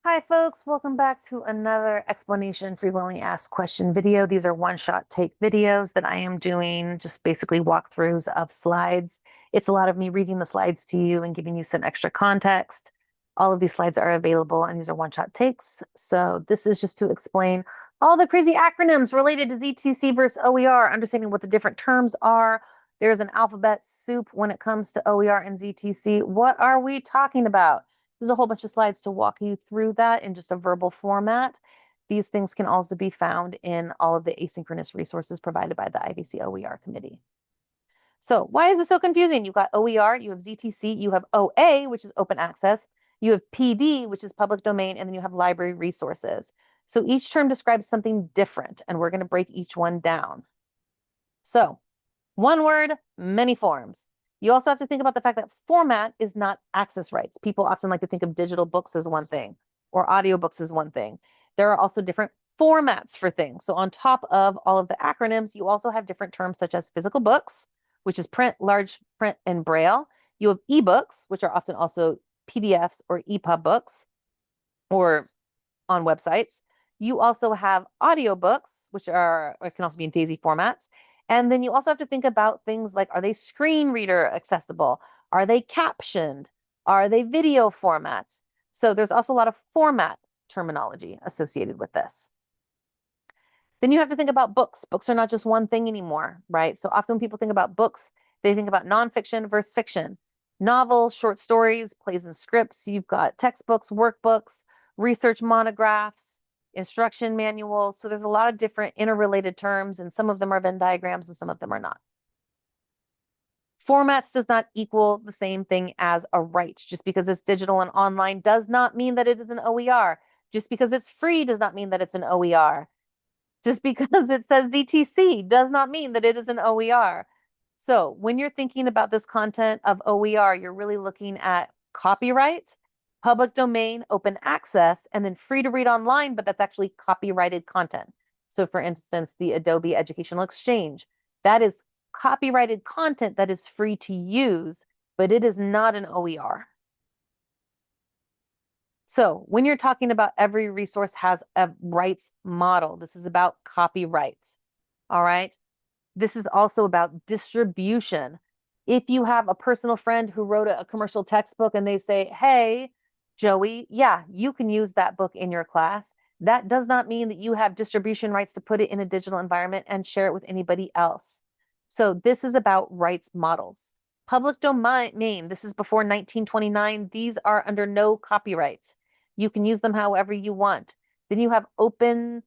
Hi folks, welcome back to another explanation frequently asked question video. These are one-shot take videos that I am doing, just basically walkthroughs of slides. It's a lot of me reading the slides to you and giving you some extra context. All of these slides are available and these are one-shot takes. So this is just to explain all the crazy acronyms related to ZTC versus OER, understanding what the different terms are. There's an alphabet soup when it comes to OER and ZTC. What are we talking about? There's a whole bunch of slides to walk you through that in just a verbal format. These things can also be found in all of the asynchronous resources provided by the IVC OER committee. So why is this so confusing? You've got OER, you have ZTC, you have OA, which is open access, you have PD, which is public domain, and then you have library resources. So each term describes something different, and we're going to break each one down. So one word, many forms. You also have to think about the fact that format is not access rights. People often like to think of digital books as one thing or audiobooks as one thing. There are also different formats for things. So on top of all of the acronyms, you also have different terms such as physical books, which is print, large print, and braille. You have ebooks, which are often also PDFs or EPUB books or on websites. You also have audiobooks, which are, or can also be in DAISY formats. And then you also have to think about things like, are they screen reader accessible? Are they captioned? Are they video formats? So there's also a lot of format terminology associated with this. Then you have to think about books. Books are not just one thing anymore, right? So often when people think about books, they think about nonfiction versus fiction. Novels, short stories, plays and scripts. You've got textbooks, workbooks, research monographs, instruction manuals. So there's a lot of different interrelated terms, and some of them are Venn diagrams and some of them are not. Formats does not equal the same thing as a right. Just because it's digital and online does not mean that it is an OER. Just because it's free does not mean that it's an OER. Just because it says ZTC does not mean that it is an OER. So when you're thinking about this content of OER, you're really looking at copyright, public domain, open access, and then free to read online, but that's actually copyrighted content. So for instance, the Adobe Educational Exchange, that is copyrighted content that is free to use, but it is not an OER. So when you're talking about every resource has a rights model, this is about copyrights. All right. This is also about distribution. If you have a personal friend who wrote a commercial textbook and they say, hey, Joey, yeah, you can use that book in your class. That does not mean that you have distribution rights to put it in a digital environment and share it with anybody else. So this is about rights models. Public domain, this is before 1929. These are under no copyright. You can use them however you want. Then you have open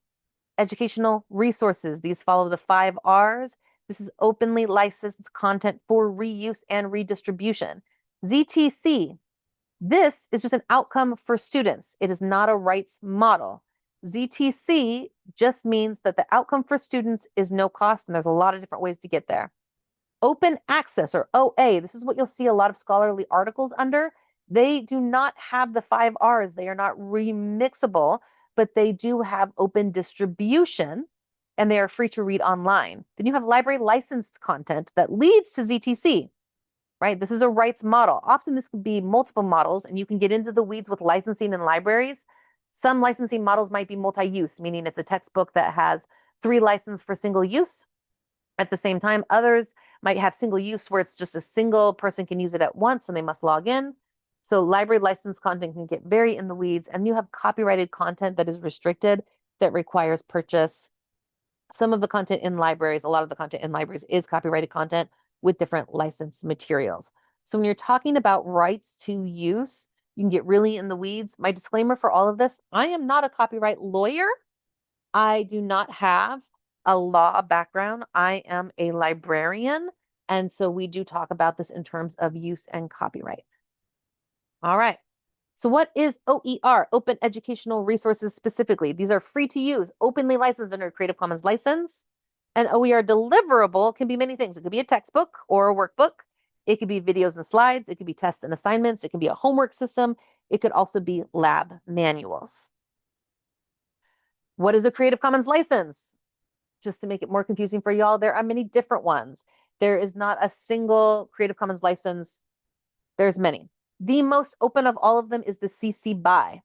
educational resources. These follow the 5 Rs. This is openly licensed content for reuse and redistribution. ZTC, this is just an outcome for students. It is not a rights model. ZTC just means that the outcome for students is no cost, and there's a lot of different ways to get there. Open access, or OA, this is what you'll see a lot of scholarly articles under. They do not have the 5 Rs. They are not remixable, but they do have open distribution and they are free to read online. Then you have library licensed content that leads to ZTC, right? This is a rights model. Often this could be multiple models, and you can get into the weeds with licensing in libraries. Some licensing models might be multi-use, meaning it's a textbook that has 3 licenses for single use at the same time. Others might have single use where it's just a single person can use it at once and they must log in. So library licensed content can get very in the weeds, and you have copyrighted content that is restricted that requires purchase. Some of the content in libraries, a lot of the content in libraries is copyrighted content with different licensed materials. So when you're talking about rights to use, you can get really in the weeds. My disclaimer for all of this, I am not a copyright lawyer. I do not have a law background. I am a librarian. And so we do talk about this in terms of use and copyright. All right. So what is OER, Open Educational Resources specifically? These are free to use, openly licensed under Creative Commons license. An OER deliverable can be many things. It could be a textbook or a workbook. It could be videos and slides. It could be tests and assignments. It can be a homework system. It could also be lab manuals. What is a Creative Commons license? Just to make it more confusing for y'all, there are many different ones. There is not a single Creative Commons license. There's many. The most open of all of them is the CC BY.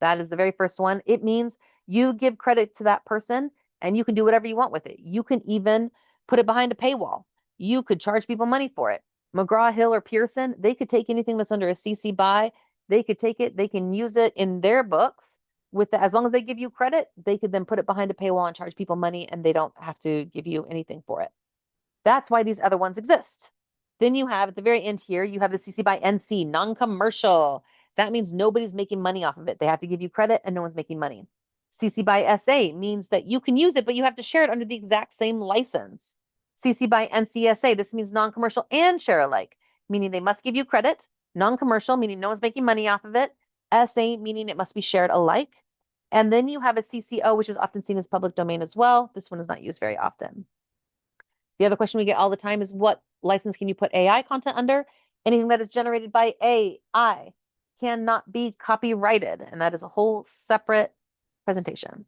That is the very first one. It means you give credit to that person and you can do whatever you want with it. You can even put it behind a paywall. You could charge people money for it. McGraw-Hill or Pearson, they could take anything that's under a CC BY, they could take it, they can use it in their books as long as they give you credit, they could then put it behind a paywall and charge people money and they don't have to give you anything for it. That's why these other ones exist. Then you have at the very end here, you have the CC by NC, non-commercial. That means nobody's making money off of it. They have to give you credit and no one's making money. CC by SA means that you can use it, but you have to share it under the exact same license. CC by NCSA, this means non-commercial and share alike, meaning they must give you credit. Non-commercial, meaning no one's making money off of it. SA, meaning it must be shared alike. And then you have a CCO, which is often seen as public domain as well. This one is not used very often. The other question we get all the time is what license can you put AI content under? Anything that is generated by AI cannot be copyrighted, and that is a whole separate presentation.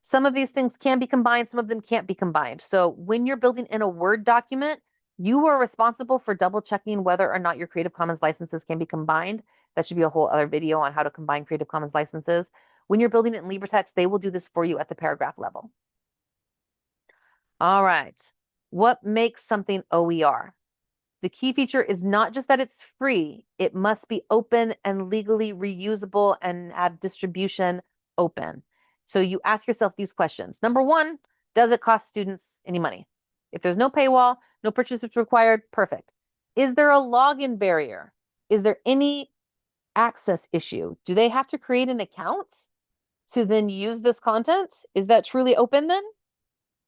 Some of these things can be combined, some of them can't be combined. So when you're building in a Word document, you are responsible for double checking whether or not your Creative Commons licenses can be combined. That should be a whole other video on how to combine Creative Commons licenses. When you're building it in LibreText, they will do this for you at the paragraph level. All right. What makes something OER? The key feature is not just that it's free, it must be open and legally reusable and have distribution open. So you ask yourself these questions. Number one, does it cost students any money? If there's no paywall, no purchases required, perfect. Is there a login barrier? Is there any access issue? Do they have to create an account to then use this content? Is that truly open then?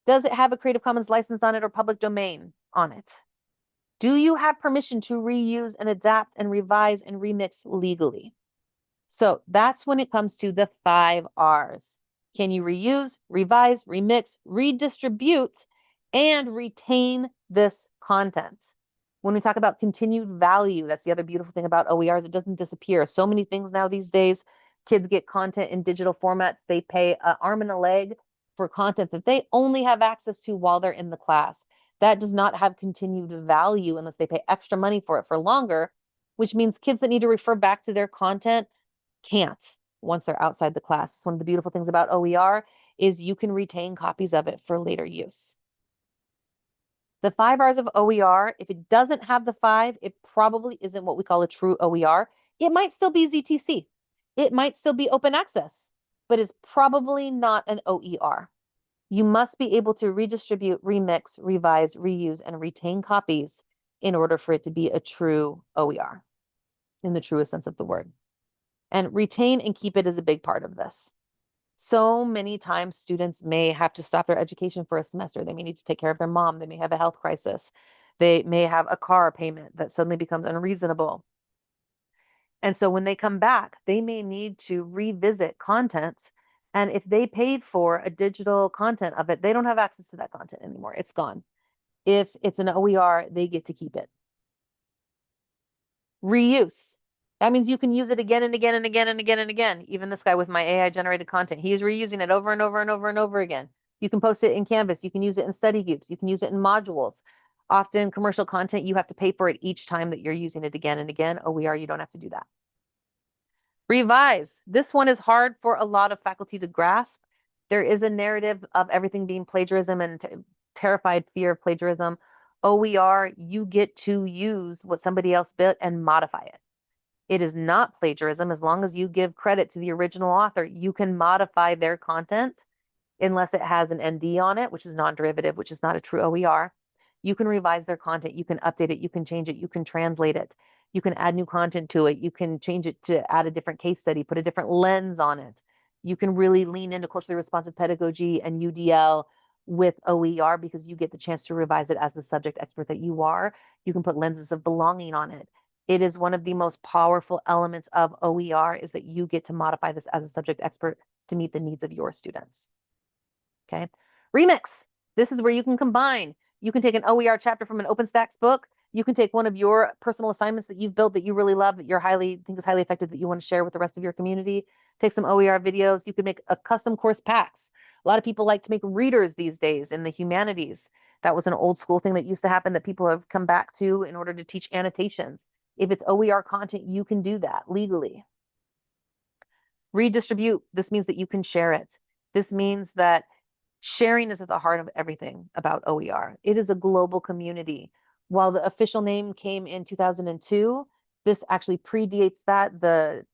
Does it have a Creative Commons license on it or public domain on it? Do you have permission to reuse and adapt and revise and remix legally? So that's when it comes to the 5 R's. Can you reuse, revise, remix, redistribute, and retain this content? When we talk about continued value, that's the other beautiful thing about OERs. It doesn't disappear. So many things now these days, kids get content in digital formats. They pay an arm and a leg for content that they only have access to while they're in the class. That does not have continued value unless they pay extra money for it for longer, which means kids that need to refer back to their content can't once they're outside the class. One of the beautiful things about OER is you can retain copies of it for later use. The 5 R's of OER, if it doesn't have the 5, it probably isn't what we call a true OER. It might still be ZTC. It might still be open access, but it's probably not an OER. You must be able to redistribute, remix, revise, reuse, and retain copies in order for it to be a true OER in the truest sense of the word. And retain and keep it is a big part of this. So many times students may have to stop their education for a semester. They may need to take care of their mom. They may have a health crisis. They may have a car payment that suddenly becomes unreasonable. And so when they come back, they may need to revisit content. And if they paid for a digital content of it, they don't have access to that content anymore. It's gone. If it's an OER, they get to keep it. Reuse. That means you can use it again and again and again and again and again. Even this guy with my AI generated content, he is reusing it over and over and over and over again. You can post it in Canvas. You can use it in study groups. You can use it in modules. Often commercial content, you have to pay for it each time that you're using it again and again. OER, you don't have to do that. Revise. This one is hard for a lot of faculty to grasp. There is a narrative of everything being plagiarism and terrified fear of plagiarism. OER, you get to use what somebody else built and modify it. It is not plagiarism. As long as you give credit to the original author, you can modify their content unless it has an ND on it, which is non-derivative, which is not a true OER. You can revise their content. You can update it. You can change it. You can translate it. You can add new content to it. You can change it to add a different case study, put a different lens on it. You can really lean into culturally responsive pedagogy and UDL with OER because you get the chance to revise it as the subject expert that you are. You can put lenses of belonging on it. It is one of the most powerful elements of OER is that you get to modify this as a subject expert to meet the needs of your students. Okay. Remix. This is where you can combine. You can take an OER chapter from an OpenStax book. You can take one of your personal assignments that you've built that you really love, that you're think is highly effective, that you want to share with the rest of your community. Take some OER videos. You can make a custom course packs. A lot of people like to make readers these days in the humanities. That was an old school thing that used to happen that people have come back to in order to teach annotations. If it's OER content, you can do that legally. Redistribute, this means that you can share it. This means that sharing is at the heart of everything about OER. It is a global community. While the official name came in 2002, this actually predates that. The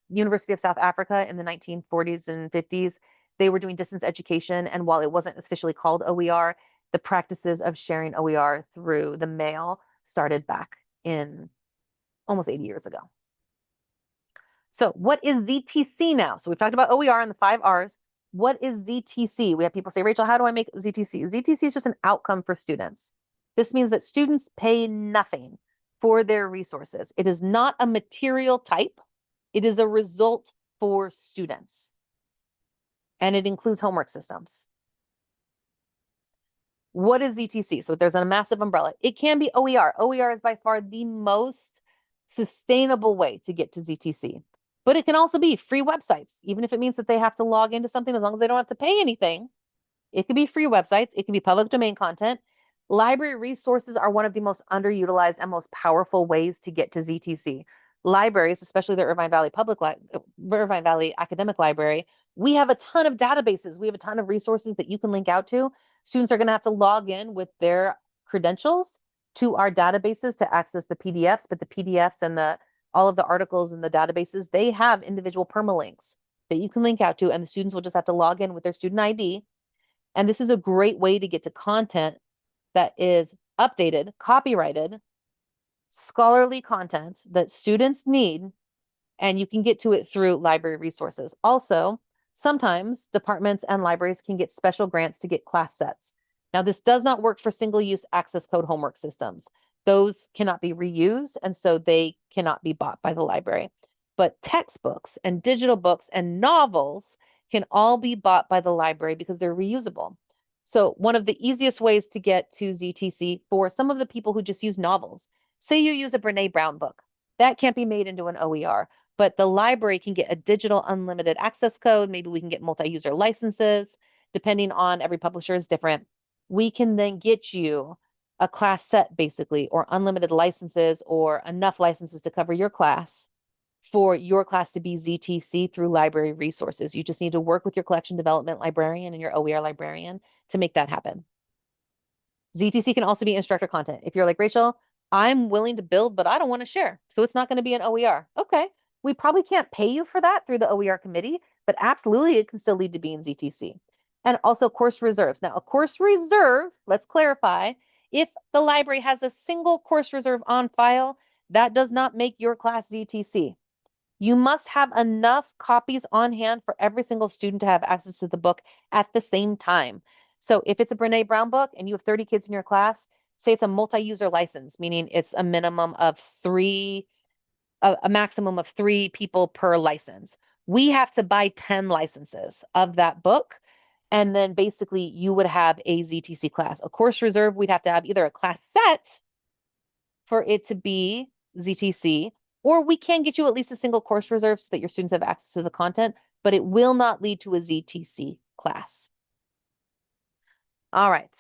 University of South Africa in the 1940s and 50s, they were doing distance education. And while it wasn't officially called OER, the practices of sharing OER through the mail started back in almost 80 years ago. So what is ZTC now? So we've talked about OER and the 5 Rs. What is ZTC? We have people say, Rachel, how do I make ZTC? ZTC is just an outcome for students. This means that students pay nothing for their resources. It is not a material type. It is a result for students. And it includes homework systems. What is ZTC? So there's a massive umbrella. It can be OER. OER is by far the most sustainable way to get to ZTC. But it can also be free websites, even if it means that they have to log into something, as long as they don't have to pay anything. It can be free websites. It can be public domain content. Library resources are one of the most underutilized and most powerful ways to get to ZTC. Libraries, especially the Irvine Valley Academic Library, we have a ton of databases. We have a ton of resources that you can link out to. Students are going to have to log in with their credentials to our databases to access the PDFs, but the PDFs and all of the articles in the databases, they have individual permalinks that you can link out to, and the students will just have to log in with their student ID. And this is a great way to get to content that is updated, copyrighted, scholarly content that students need, and you can get to it through library resources. Also, sometimes departments and libraries can get special grants to get class sets. Now, this does not work for single-use access code homework systems. Those cannot be reused, and so they cannot be bought by the library. But textbooks and digital books and novels can all be bought by the library because they're reusable. So one of the easiest ways to get to ZTC for some of the people who just use novels, say you use a Brene Brown book, that can't be made into an OER, but the library can get a digital unlimited access code. Maybe we can get multi-user licenses, depending on every publisher is different. We can then get you a class set basically, or unlimited licenses, or enough licenses to cover your class for your class to be ZTC through library resources. You just need to work with your collection development librarian and your OER librarian to make that happen. ZTC can also be instructor content. If you're like, Rachel, I'm willing to build, but I don't want to share, so it's not going to be an OER. Okay, we probably can't pay you for that through the OER committee, but absolutely it can still lead to being ZTC. And also course reserves. Now, a course reserve, let's clarify, if the library has a single course reserve on file, that does not make your class ZTC. You must have enough copies on hand for every single student to have access to the book at the same time. So if it's a Brene Brown book and you have 30 kids in your class, say it's a multi-user license, meaning it's a maximum of 3 people per license. We have to buy 10 licenses of that book. And then basically you would have a ZTC class. A course reserve, we'd have to have either a class set for it to be ZTC, or we can get you at least a single course reserve so that your students have access to the content, but it will not lead to a ZTC class. All right.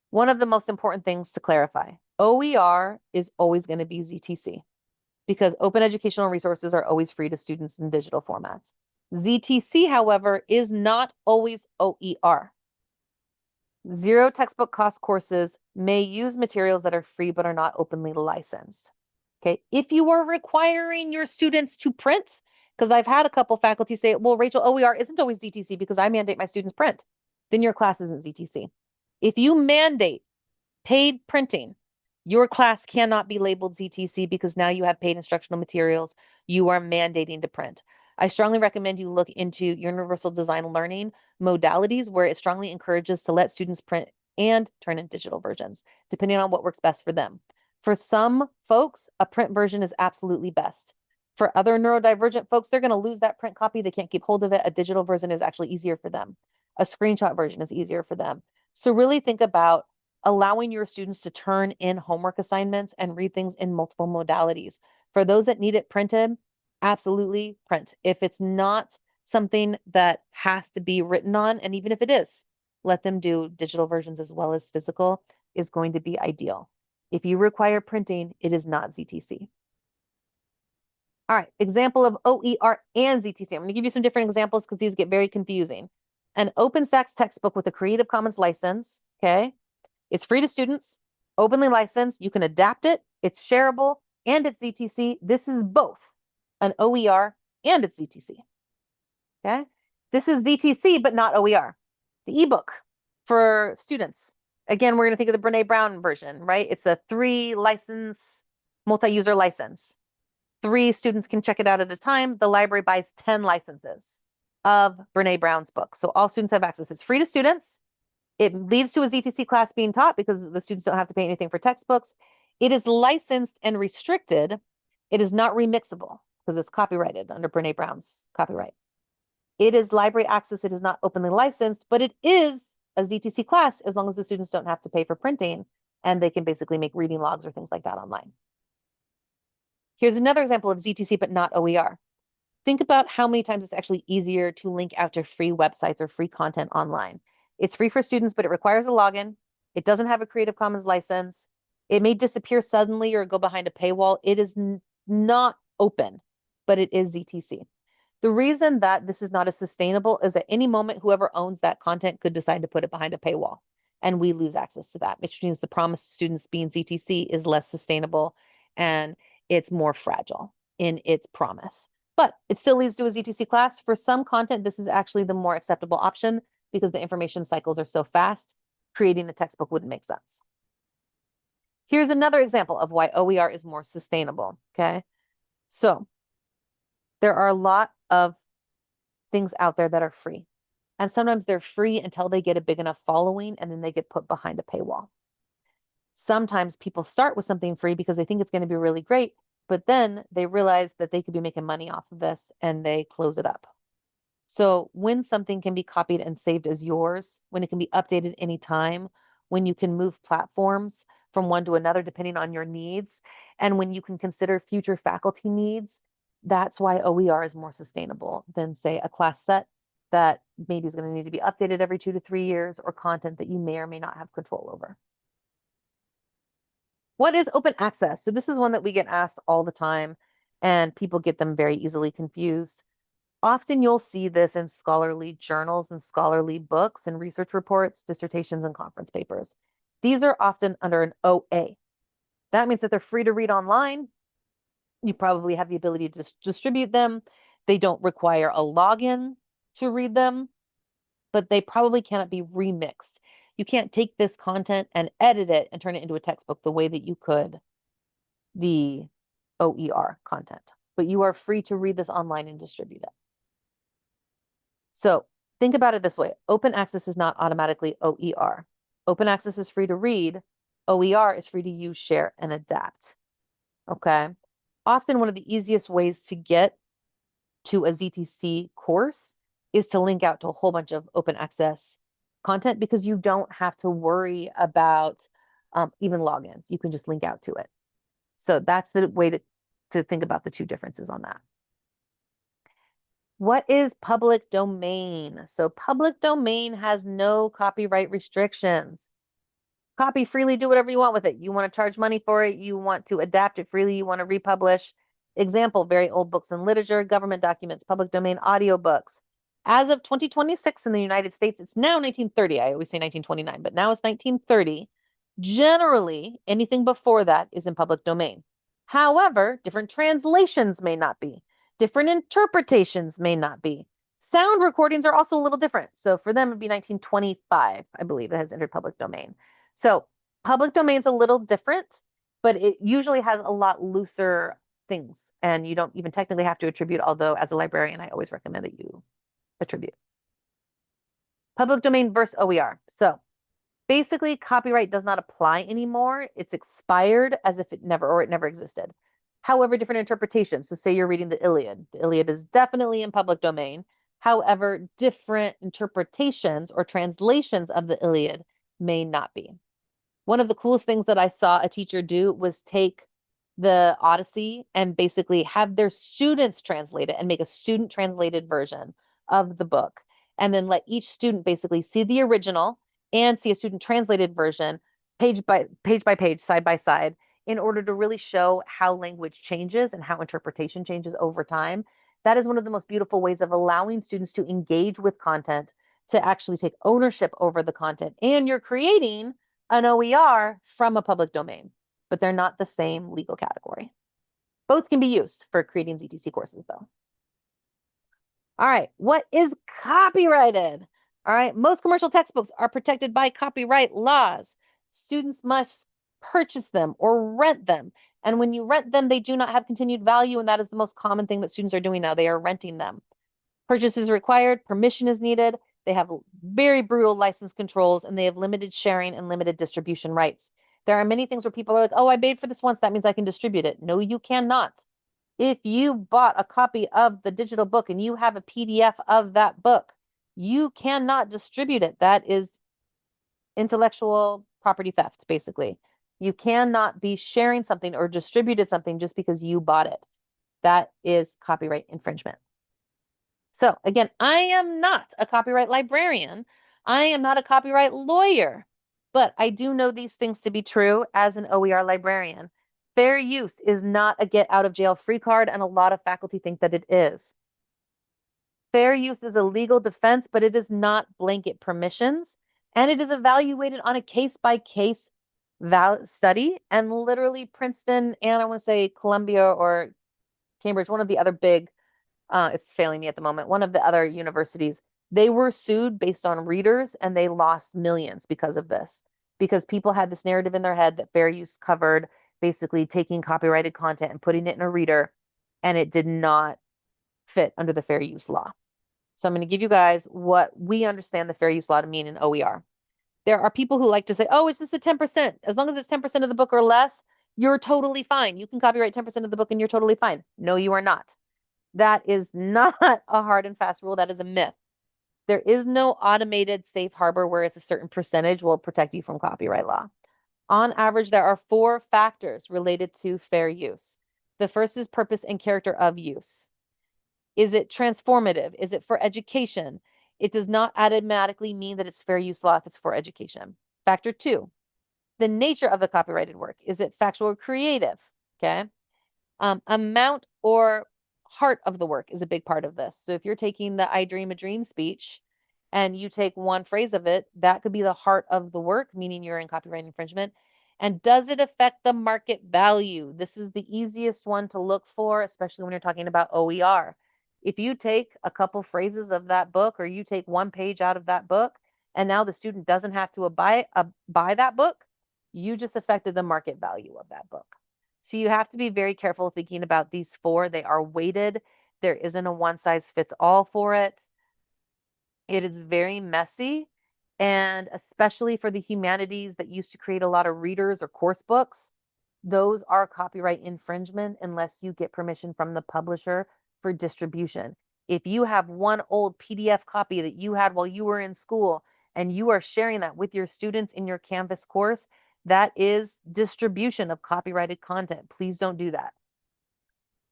One of the most important things to clarify, OER is always going to be ZTC because open educational resources are always free to students in digital formats. ZTC, however, is not always OER. Zero textbook cost courses may use materials that are free but are not openly licensed. Okay, if you are requiring your students to print, because I've had a couple faculty say, well, Rachel, OER isn't always ZTC because I mandate my students print, then your class isn't ZTC. If you mandate paid printing, your class cannot be labeled ZTC because now you have paid instructional materials. You are mandating to print. I strongly recommend you look into universal design learning modalities where it strongly encourages to let students print and turn in digital versions, depending on what works best for them. For some folks, a print version is absolutely best. For other neurodivergent folks, they're going to lose that print copy. They can't keep hold of it. A digital version is actually easier for them. A screenshot version is easier for them. So really think about allowing your students to turn in homework assignments and read things in multiple modalities. For those that need it printed, absolutely print. If it's not something that has to be written on, and even if it is, let them do digital versions as well as physical is going to be ideal. If you require printing, it is not ZTC. All right, example of OER and ZTC. I'm going to give you some different examples because these get very confusing. An OpenStax textbook with a Creative Commons license, okay? It's free to students, openly licensed. You can adapt it. It's shareable, and it's ZTC. This is both an OER and it's ZTC, okay? This is ZTC, but not OER. The ebook for students. Again, we're going to think of the Brene Brown version, right? It's a 3-license, multi-user license. 3 students can check it out at a time. The library buys 10 licenses of Brene Brown's book. So all students have access. It's free to students. It leads to a ZTC class being taught because the students don't have to pay anything for textbooks. It is licensed and restricted. It is not remixable because it's copyrighted under Brene Brown's copyright. It is library access. It is not openly licensed, but it is a ZTC class as long as the students don't have to pay for printing and they can basically make reading logs or things like that online. Here's another example of ZTC, but not OER. Think about how many times it's actually easier to link out to free websites or free content online. It's free for students, but it requires a login. It doesn't have a Creative Commons license. It may disappear suddenly or go behind a paywall. It is not open, but it is ZTC. The reason that this is not as sustainable is at any moment, whoever owns that content could decide to put it behind a paywall, and we lose access to that, which means the promise to students being ZTC is less sustainable and it's more fragile in its promise. But it still leads to a ZTC class. For some content, this is actually the more acceptable option because the information cycles are so fast, creating a textbook wouldn't make sense. Here's another example of why OER is more sustainable, okay? So there are a lot of things out there that are free. And sometimes they're free until they get a big enough following and then they get put behind a paywall. Sometimes people start with something free because they think it's going to be really great, but then they realize that they could be making money off of this and they close it up. So when something can be copied and saved as yours, when it can be updated anytime, when you can move platforms from one to another depending on your needs, and when you can consider future faculty needs, that's why OER is more sustainable than, say, a class set that maybe is going to need to be updated every 2 to 3 years or content that you may or may not have control over. What is open access? So this is one that we get asked all the time, and people get them very easily confused. Often you'll see this in scholarly journals and scholarly books and research reports, dissertations, and conference papers. These are often under an OA. That means that they're free to read online. You probably have the ability to distribute them. They don't require a login to read them, but they probably cannot be remixed. You can't take this content and edit it and turn it into a textbook the way that you could the OER content, but you are free to read this online and distribute it. So think about it this way. Open access is not automatically OER. Open access is free to read. OER is free to use, share, and adapt. Okay. Often one of the easiest ways to get to a ZTC course is to link out to a whole bunch of open access content because you don't have to worry about even logins. You can just link out to it. So that's the way to think about the two differences on that. What is public domain? So public domain has no copyright restrictions. Copy freely, do whatever you want with it. You want to charge money for it. You want to adapt it freely. You want to republish. Example, very old books and literature, government documents, public domain audiobooks. As of 2026 in the United States, it's now 1930. I always say 1929, but now it's 1930. Generally, anything before that is in public domain. However, different translations may not be. Different interpretations may not be. Sound recordings are also a little different. So for them, it'd be 1925, I believe, that has entered public domain. So public domain's a little different, but it usually has a lot looser things. And you don't even technically have to attribute, although as a librarian, I always recommend that you attribute. Public domain versus OER. So basically, copyright does not apply anymore. It's expired as if it never existed. However, different interpretations. So say you're reading the Iliad. The Iliad is definitely in public domain. However, different interpretations or translations of the Iliad may not be. One of the coolest things that I saw a teacher do was take the Odyssey and basically have their students translate it and make a student translated version of the book. And then let each student basically see the original and see a student translated version page by page, side by side, in order to really show how language changes and how interpretation changes over time. That is one of the most beautiful ways of allowing students to engage with content, to actually take ownership over the content. And you're creating an OER from a public domain, but they're not the same legal category. Both can be used for creating ZTC courses, though. All right, what is copyrighted? All right, most commercial textbooks are protected by copyright laws. Students must purchase them or rent them. And when you rent them, they do not have continued value, and that is the most common thing that students are doing now. They are renting them. Purchase is required, permission is needed. They have very brutal license controls, and they have limited sharing and limited distribution rights. There are many things where people are like, oh, I paid for this once, that means I can distribute it. No, you cannot. If you bought a copy of the digital book and you have a PDF of that book, you cannot distribute it. That is intellectual property theft, basically. You cannot be sharing something or distributed something just because you bought it. That is copyright infringement. So again, I am not a copyright librarian. I am not a copyright lawyer, but I do know these things to be true as an OER librarian. Fair use is not a get out of jail free card, and a lot of faculty think that it is. Fair use is a legal defense, but it is not blanket permissions, and it is evaluated on a case-by-case study. And literally Princeton and I want to say Columbia or Cambridge, one of the other big, it's failing me at the moment, one of the other universities, they were sued based on readers and they lost millions because of this, because people had this narrative in their head that fair use covered basically taking copyrighted content and putting it in a reader, and it did not fit under the fair use law. So I'm going to give you guys what we understand the fair use law to mean in OER. There are people who like to say, oh, it's just the 10%. As long as it's 10% of the book or less, you're totally fine. You can copyright 10% of the book and you're totally fine. No, you are not. That is not a hard and fast rule. That is a myth. There is no automated safe harbor where it's a certain percentage will protect you from copyright law. On average, there are 4 factors related to fair use. The first is purpose and character of use. Is it transformative? Is it for education? It does not automatically mean that it's fair use law if it's for education. Factor 2, the nature of the copyrighted work. Is it factual or creative? Okay. Amount or heart of the work is a big part of this. So if you're taking the I Dream a Dream speech and you take one phrase of it, that could be the heart of the work, meaning you're in copyright infringement. And does it affect the market value? This is the easiest one to look for, especially when you're talking about OER. If you take a couple phrases of that book or you take one page out of that book, and now the student doesn't have to buy that book, you just affected the market value of that book. So you have to be very careful thinking about these 4. They are weighted. There isn't a one size fits all for it. It is very messy. And especially for the humanities that used to create a lot of readers or course books, those are copyright infringement unless you get permission from the publisher for distribution. If you have one old PDF copy that you had while you were in school and you are sharing that with your students in your Canvas course, that is distribution of copyrighted content. Please don't do that.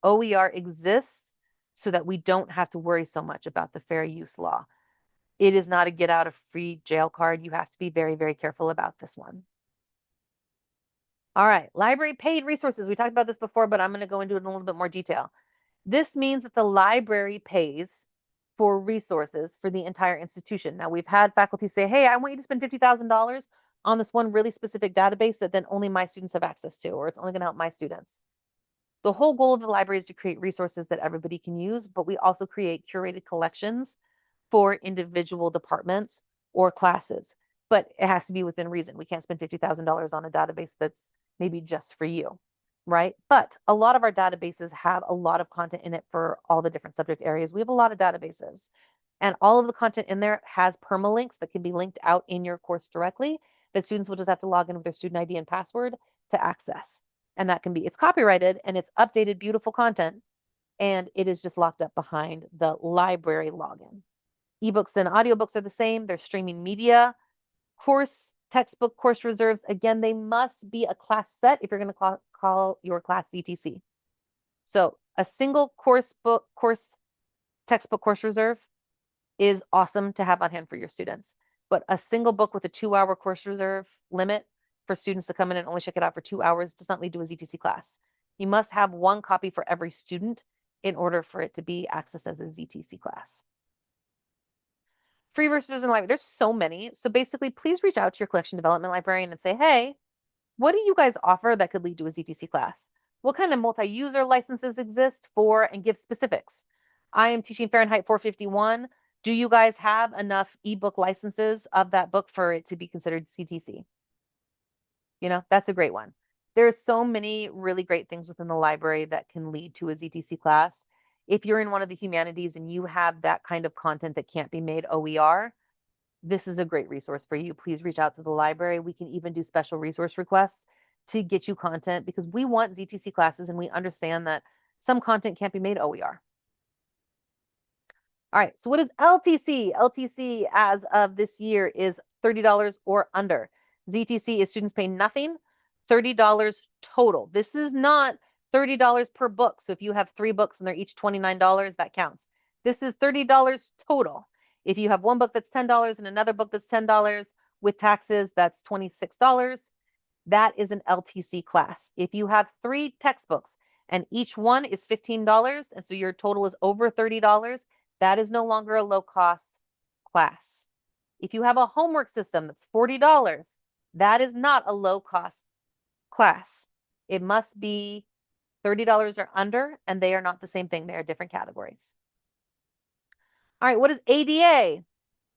OER exists so that we don't have to worry so much about the fair use law. It is not a get out of free jail card. You have to be very, very careful about this one. All right, library paid resources. We talked about this before, but I'm going to go into it in a little bit more detail. This means that the library pays for resources for the entire institution. Now, we've had faculty say, hey, I want you to spend $50,000 on this one really specific database that then only my students have access to, or it's only going to help my students. The whole goal of the library is to create resources that everybody can use, but we also create curated collections for individual departments or classes. But it has to be within reason. We can't spend $50,000 on a database that's maybe just for you, right? But a lot of our databases have a lot of content in it for all the different subject areas. We have a lot of databases, and all of the content in there has permalinks that can be linked out in your course directly. The students will just have to log in with their student ID and password to access. And that can be, it's copyrighted and it's updated, beautiful content, and it is just locked up behind the library login. Ebooks and audiobooks are the same. They're streaming media. Textbook course reserves, again, they must be a class set if you're going to call your class ZTC. So a single textbook course reserve is awesome to have on hand for your students. But a single book with a 2-hour course reserve limit for students to come in and only check it out for 2 hours does not lead to a ZTC class. You must have one copy for every student in order for it to be accessed as a ZTC class. Free resources in the library, there's so many. So basically, please reach out to your collection development librarian and say, hey, what do you guys offer that could lead to a ZTC class? What kind of multi-user licenses exist for, and give specifics. I am teaching Fahrenheit 451. Do you guys have enough ebook licenses of that book for it to be considered ZTC? You know, that's a great one. There's so many really great things within the library that can lead to a ZTC class. If you're in one of the humanities and you have that kind of content that can't be made OER, this is a great resource for you. Please reach out to the library. We can even do special resource requests to get you content because we want ZTC classes and we understand that some content can't be made OER. All right, so what is LTC? LTC as of this year is $30 or under. ZTC is students pay nothing, $30 total. This is not $30 per book. So if you have 3 books and they're each $29, that counts. This is $30 total. If you have one book that's $10 and another book that's $10 with taxes, that's $26. That is an LTC class. If you have 3 textbooks and each one is $15, and so your total is over $30, that is no longer a low cost class. If you have a homework system that's $40, that is not a low cost class. It must be $30 or under, and they are not the same thing. They are different categories. All right, what is ADA?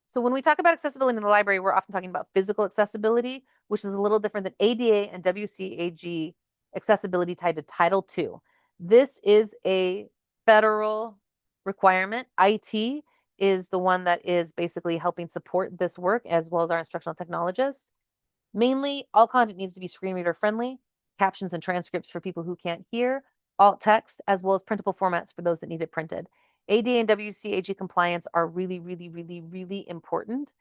So when we talk about accessibility in the library, we're often talking about physical accessibility, which is a little different than ADA and WCAG accessibility tied to Title II. This is a federal requirement. IT is the one that is basically helping support this work, as well as our instructional technologists. Mainly, all content needs to be screen reader friendly, captions and transcripts for people who can't hear, alt text, as well as printable formats for those that need it printed. ADA and WCAG compliance are really, really, really, really important.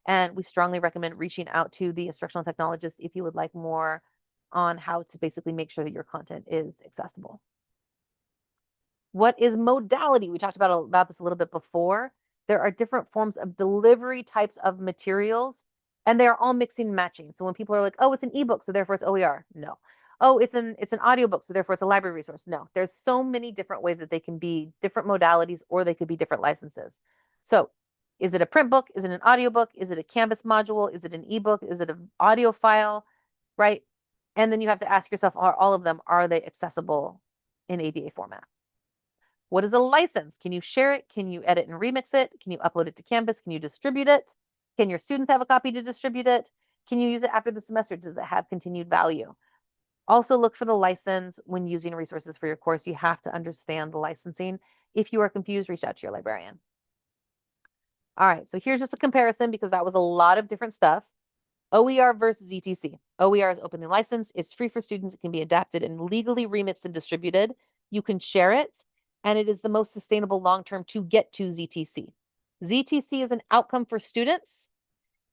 And we strongly recommend reaching out to the instructional technologist if you would like more on how to basically make sure that your content is accessible. What is modality? We talked about this a little bit before. There are different forms of delivery types of materials, and they are all mixing and matching. So when people are like, oh, it's an ebook, so therefore it's OER. No. Oh, it's an audiobook, so therefore it's a library resource. No, there's so many different ways that they can be different modalities, or they could be different licenses. So is it a print book? Is it an audiobook? Is it a Canvas module? Is it an ebook? Is it an audio file? Right? And then you have to ask yourself, are all of them, are they accessible in ADA format? What is a license? Can you share it? Can you edit and remix it? Can you upload it to Canvas? Can you distribute it? Can your students have a copy to distribute it? Can you use it after the semester? Does it have continued value? Also look for the license when using resources for your course. You have to understand the licensing. If you are confused, reach out to your librarian. All right, so here's just a comparison because that was a lot of different stuff. OER versus ZTC. OER is openly licensed. It's free for students. It can be adapted and legally remixed and distributed. You can share it, and it is the most sustainable long-term to get to ZTC. ZTC is an outcome for students.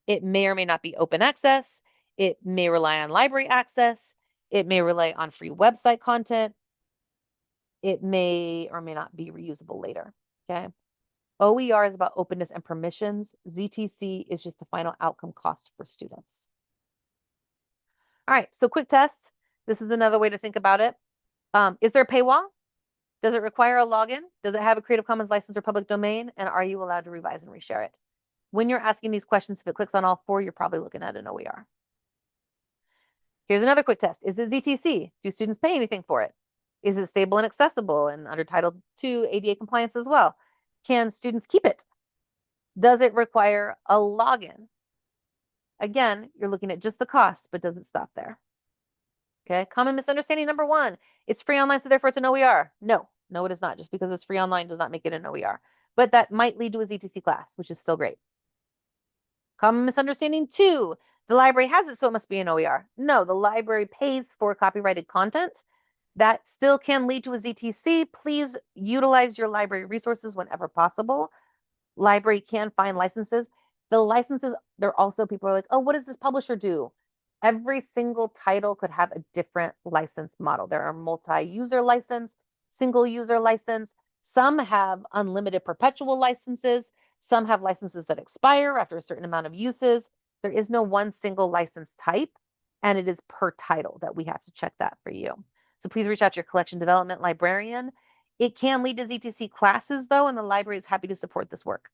It may or may not be open access. It may rely on library access. It may rely on free website content. It may or may not be reusable later, okay? OER is about openness and permissions. ZTC is just the final outcome cost for students. All right, so quick test. This is another way to think about it. Is there a paywall? Does it require a login? Does it have a Creative Commons license or public domain? And are you allowed to revise and reshare it? When you're asking these questions, if it clicks on all 4, you're probably looking at an OER. Here's another quick test. Is it ZTC? Do students pay anything for it? Is it stable and accessible and under Title II ADA compliance as well? Can students keep it? Does it require a login? Again, you're looking at just the cost, but does it stop there? Okay, common misunderstanding number 1. It's free online, so therefore it's an OER. No, it is not. Just because it's free online does not make it an OER. But that might lead to a ZTC class, which is still great. Common misunderstanding 2. The library has it, so it must be an OER. No, the library pays for copyrighted content. That still can lead to a ZTC. Please utilize your library resources whenever possible. Library can find licenses. The licenses, they're also, people are like, oh, what does this publisher do? Every single title could have a different license model. There are multi-user license, single user license. Some have unlimited perpetual licenses. Some have licenses that expire after a certain amount of uses. There is no one single license type. and it is per title that we have to check that for you. So please reach out to your collection development librarian. It can lead to ZTC classes though, and the library is happy to support this work.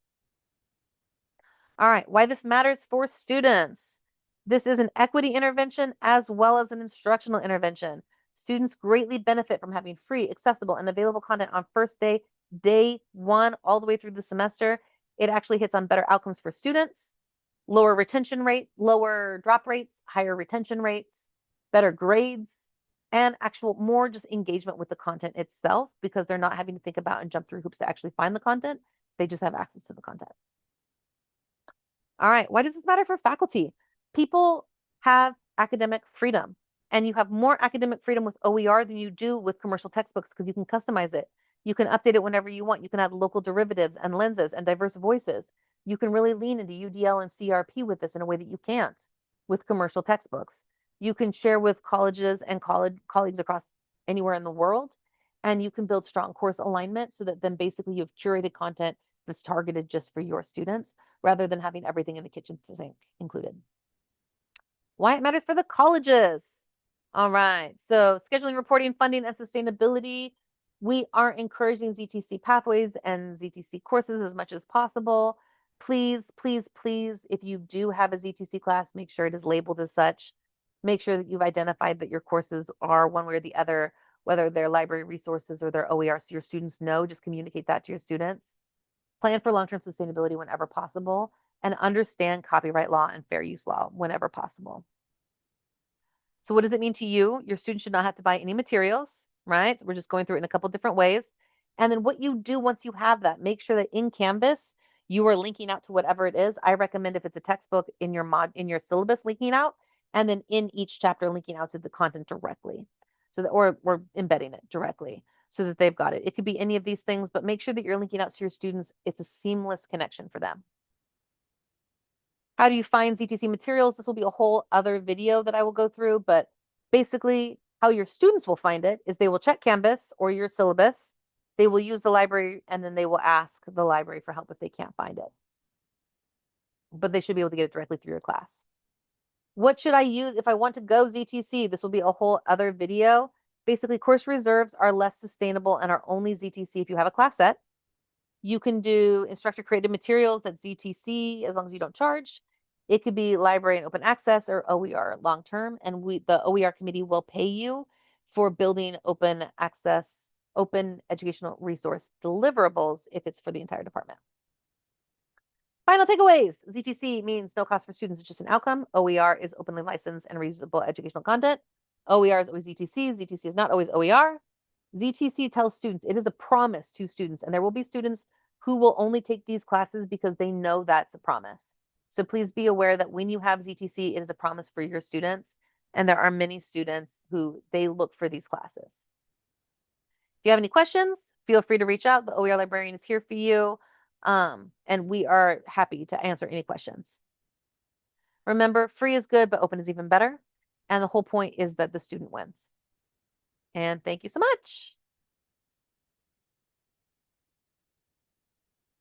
All right, why this matters for students. This is an equity intervention as well as an instructional intervention. Students greatly benefit from having free, accessible, and available content on first day, day one, all the way through the semester. It actually hits on better outcomes for students, lower retention rate, lower drop rates, higher retention rates, better grades, and actual more just engagement with the content itself because they're not having to think about and jump through hoops to actually find the content. They just have access to the content. All right, why does this matter for faculty? People have academic freedom, and you have more academic freedom with OER than you do with commercial textbooks because you can customize it. You can update it whenever you want. You can add local derivatives and lenses and diverse voices. You can really lean into UDL and CRP with this in a way that you can't with commercial textbooks. You can share with colleges and colleagues across anywhere in the world, and you can build strong course alignment so that then basically you have curated content that's targeted just for your students rather than having everything in the kitchen sink included. Why it matters for the colleges. All right, so scheduling, reporting, funding, and sustainability. We are encouraging ZTC pathways and ZTC courses as much as possible. Please, please, please, if you do have a ZTC class, make sure it is labeled as such. Make sure that you've identified that your courses are one way or the other, whether they're library resources or they're OER, so your students know. Just communicate that to your students. Plan for long-term sustainability whenever possible, and understand copyright law and fair use law whenever possible. So what does it mean to you? Your students should not have to buy any materials, right? We're just going through it in a couple different ways. And then what you do once you have that, make sure that in Canvas, you are linking out to whatever it is. I recommend if it's a textbook in your syllabus linking out, and then in each chapter linking out to the content directly. So that, or embedding it directly so that they've got it. It could be any of these things, but make sure that you're linking out to your students. It's a seamless connection for them. How do you find ZTC materials? This will be a whole other video that I will go through, but basically how your students will find it is they will check Canvas or your syllabus. They will use the library and then they will ask the library for help if they can't find it. But they should be able to get it directly through your class. What should I use if I want to go ZTC? This will be a whole other video. Basically, course reserves are less sustainable and are only ZTC if you have a class set. You can do instructor created materials that's ZTC as long as you don't charge. It could be library and open access or OER long term. And the OER committee will pay you for building open access, open educational resource deliverables if it's for the entire department. Final takeaways. ZTC means no cost for students, it's just an outcome. OER is openly licensed and reusable educational content. OER is always ZTC. ZTC is not always OER. ZTC tells students, it is a promise to students, and there will be students who will only take these classes because they know that's a promise. So please be aware that when you have ZTC, it is a promise for your students, and there are many students who they look for these classes. If you have any questions, feel free to reach out. The OER librarian is here for you, and we are happy to answer any questions. Remember, free is good, but open is even better, and the whole point is that the student wins. And thank you so much.